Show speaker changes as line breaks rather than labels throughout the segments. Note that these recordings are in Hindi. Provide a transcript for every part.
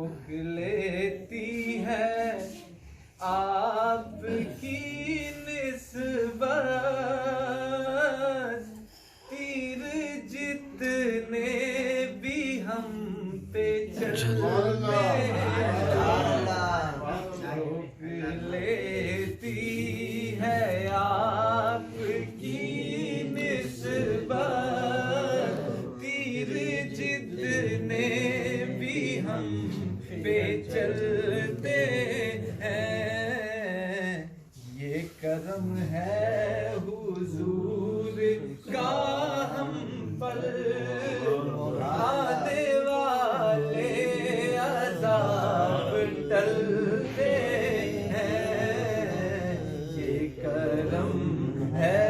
रोक लेती है आपकी निस्बत, तीर जितने भी हम पे चलते रोक लेती है आपकी निस्बत, तीर जितने भी हम पे चलते हैं। ये करम है हुजूर का हम पर, आने वाले अज़ाब टलते हैं। ये करम है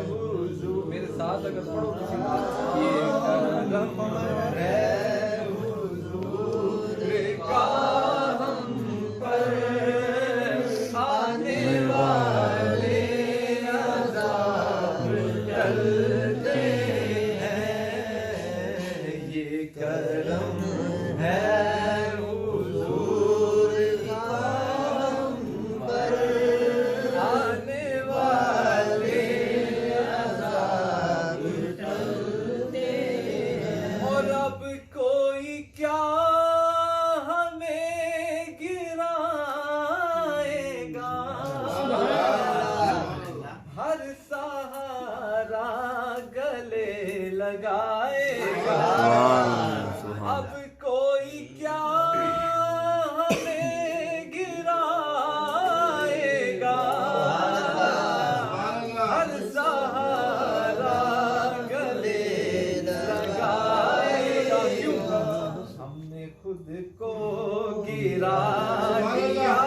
हुजूर, मेरे साथ अगर पढ़ो किसी को, ये करम है हुजूर का हम पर, आने वाले अज़ाब टलते हैं। ये करम है हुजूर का हम पर, आने वाले अज़ाब टलते हैं। और अब कोई क्या हमें गिराएगा, हर सहारा गले लगाएगा। अब कोई क्या हमें गिराएगा, हर सहारा गले लगाएगा। क्यों? हमने खुद को गिरा दिया